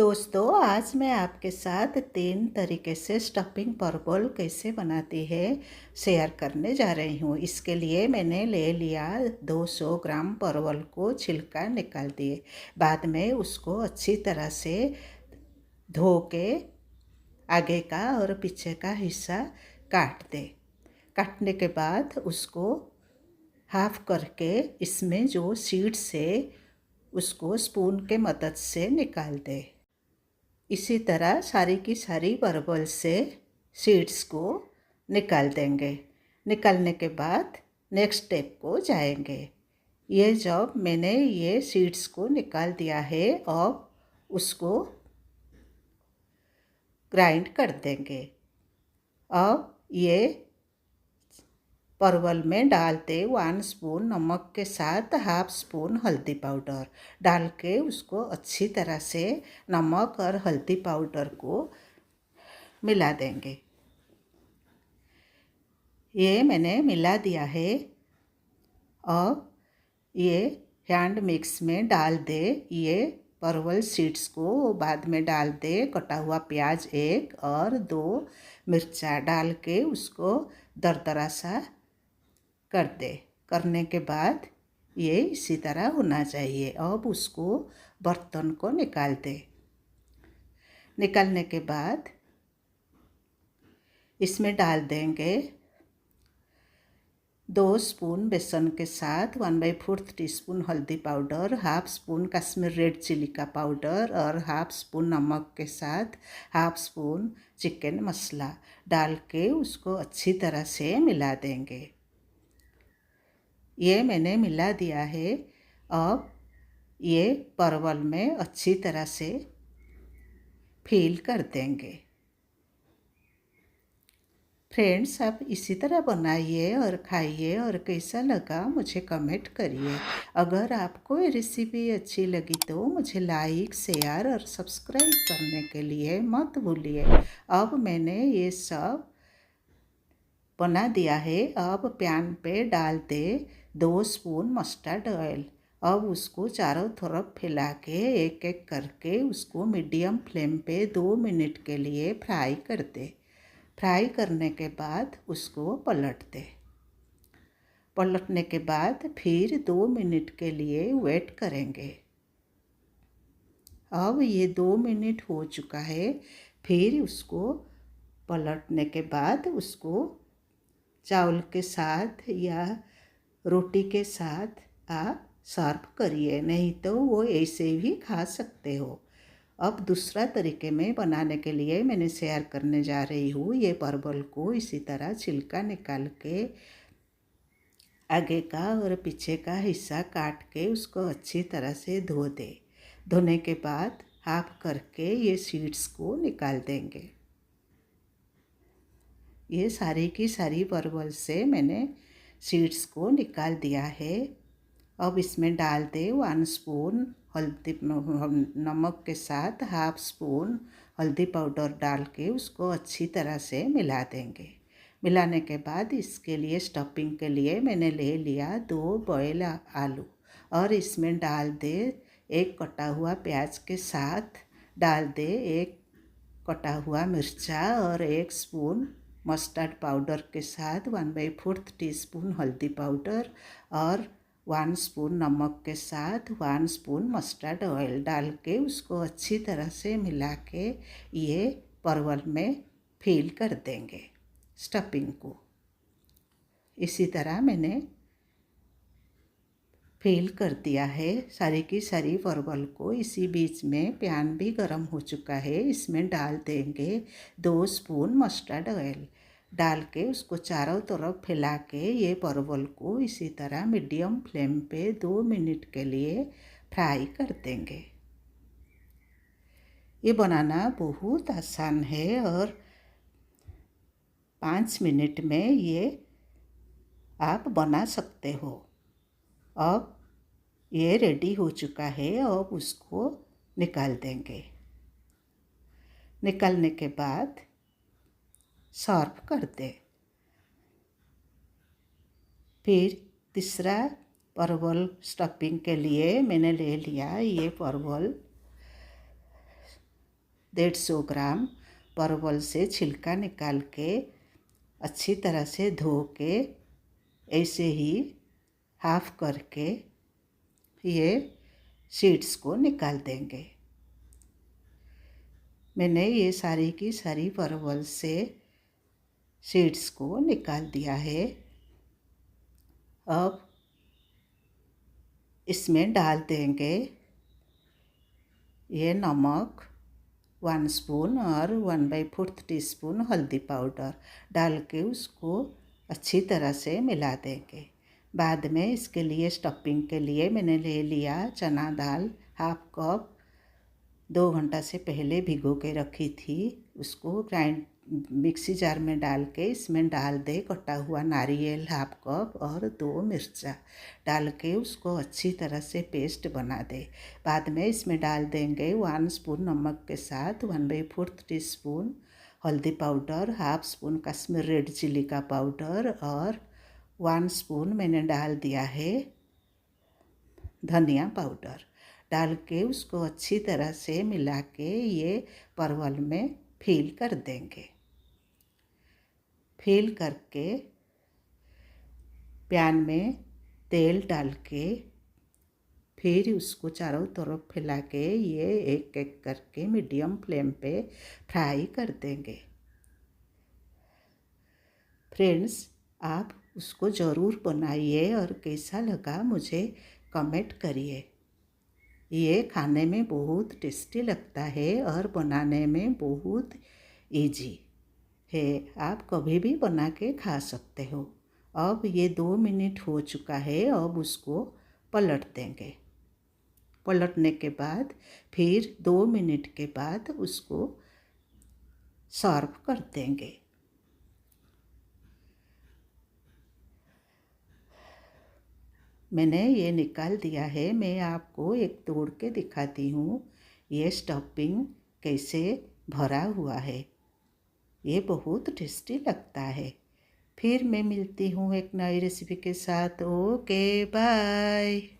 दोस्तों, आज मैं आपके साथ 3 तरीके से स्टफिंग परवल कैसे बनाती है शेयर करने जा रही हूँ। इसके लिए मैंने ले लिया 200 ग्राम परवल को छिलका निकाल दिए। बाद में उसको अच्छी तरह से धो के आगे का और पीछे का हिस्सा काट दे। काटने के बाद उसको हाफ करके इसमें जो सीड्स है उसको स्पून के मदद से निकाल दे। इसी तरह सारी की सारी परवल से सीड्स को निकाल देंगे। निकालने के बाद नेक्स्ट स्टेप को जाएंगे। ये जब मैंने ये सीड्स को निकाल दिया है, अब उसको ग्राइंड कर देंगे। अब ये परवल में डालते 1 स्पून नमक के साथ हाफ स्पून हल्दी पाउडर डाल के उसको अच्छी तरह से नमक और हल्दी पाउडर को मिला देंगे। ये मैंने मिला दिया है। अब ये हैंड मिक्स में डाल दे। ये परवल सीड्स को बाद में डाल दे। कटा हुआ प्याज 1 और 2 मिर्चा डाल के उसको दरदरा सा कर दे। करने के बाद ये इसी तरह होना चाहिए। अब उसको बर्तन को निकाल दे। निकालने के बाद इसमें डाल देंगे 2 स्पून बेसन के साथ 1/4 टीस्पून हल्दी powder, half spoon Kashmir red chili का पाउडर और हाफ स्पून नमक के साथ हाफ स्पून चिकन मसाला डाल के उसको अच्छी तरह से मिला देंगे। ये मैंने मिला दिया है। अब ये परवल में अच्छी तरह से फिल कर देंगे। फ्रेंड्स, आप इसी तरह बनाइए और खाइए और कैसा लगा मुझे कमेंट करिए। अगर आपको ये रेसिपी अच्छी लगी तो मुझे लाइक, शेयर और सब्सक्राइब करने के लिए मत भूलिए। अब मैंने ये सब बना दिया है। अब पैन पे डाल दे 2 स्पून मस्टर्ड ऑयल। अब उसको चारों तरफ फैला के एक एक करके उसको मीडियम फ्लेम पे 2 मिनट के लिए फ्राई कर दे। फ्राई करने के बाद उसको पलट दे। पलटने के बाद फिर 2 मिनट के लिए वेट करेंगे। अब ये 2 मिनट हो चुका है। फिर उसको पलटने के बाद उसको चावल के साथ या रोटी के साथ आप सर्व करिए, नहीं तो वो ऐसे भी खा सकते हो। अब दूसरा तरीके में बनाने के लिए मैंने शेयर करने जा रही हूँ। ये परवल को इसी तरह छिलका निकाल के आगे का और पीछे का हिस्सा काट के उसको अच्छी तरह से धो दे। धोने के बाद हाफ करके ये सीड्स को निकाल देंगे। ये सारी की सारी परवल से मैंने सीड्स को निकाल दिया है। अब इसमें डाल दे 1 स्पून हल्दी नमक के साथ हाफ स्पून हल्दी पाउडर डाल के उसको अच्छी तरह से मिला देंगे। मिलाने के बाद इसके लिए स्टफिंग के लिए मैंने ले लिया 2 बॉयल आलू और इसमें डाल दे 1 कटा हुआ प्याज के साथ डाल दे 1 कटा हुआ मिर्चा और 1 स्पून मस्टर्ड पाउडर के साथ 1/4 टीस्पून हल्दी पाउडर और 1 स्पून नमक के साथ 1 स्पून मस्टर्ड ऑयल डाल के उसको अच्छी तरह से मिला के ये परवल में फिल कर देंगे स्टफिंग को। इसी तरह मैंने फिल कर दिया है सारी की सारी परवल को। इसी बीच में पैन भी गर्म हो चुका है। इसमें डाल देंगे 2 स्पून मस्टर्ड ऑयल डाल के उसको चारों तरफ फैला के ये परवल को इसी तरह मीडियम फ्लेम पे 2 मिनट के लिए फ्राई कर देंगे। ये बनाना बहुत आसान है और 5 मिनट में ये आप बना सकते हो। अब ये रेडी हो चुका है। अब उसको निकाल देंगे। निकालने के बाद सर्व कर दे। फिर तीसरा परवल स्टफिंग के लिए मैंने ले लिया ये परवल 150 ग्राम परवल से छिलका निकाल के अच्छी तरह से धो के ऐसे ही हाफ करके ये सीड्स को निकाल देंगे। मैंने ये सारी की सारी परवल से सीड्स को निकाल दिया है। अब इसमें डाल देंगे ये नमक 1 स्पून और 1/4 टीस्पून हल्दी पाउडर डाल के उसको अच्छी तरह से मिला देंगे। बाद में इसके लिए स्टफिंग के लिए मैंने ले लिया चना दाल हाफ कप, 2 घंटा से पहले भिगो के रखी थी। उसको मिक्सी जार में डाल के इसमें डाल दे कटा हुआ नारियल हाफ कप और 2 मिर्चा डाल के उसको अच्छी तरह से पेस्ट बना दे। बाद में इसमें डाल देंगे 1 स्पून नमक के साथ 1/4 टीस्पून हल्दी powder, half spoon Kashmir red chili का पाउडर और 1 स्पून मैंने डाल दिया है धनिया पाउडर। डाल के उसको अच्छी तरह से मिला के ये परवल में फिल कर देंगे। फिल करके पैन में तेल डाल के फिर उसको चारों तरफ फैला के ये एक एक करके मीडियम फ्लेम पे फ्राई कर देंगे। फ्रेंड्स, आप उसको ज़रूर बनाइए और कैसा लगा मुझे कमेंट करिए। ये खाने में बहुत टेस्टी लगता है और बनाने में बहुत इजी है। आप कभी भी बना के खा सकते हो। अब ये 2 मिनट हो चुका है। अब उसको पलट देंगे। पलटने के बाद फिर 2 मिनट के बाद उसको सर्व कर देंगे। मैंने ये निकाल दिया है। मैं आपको एक तोड़ के दिखाती हूँ ये स्टफिंग कैसे भरा हुआ है। ये बहुत टेस्टी लगता है। फिर मैं मिलती हूँ एक नई रेसिपी के साथ। Okay, bye.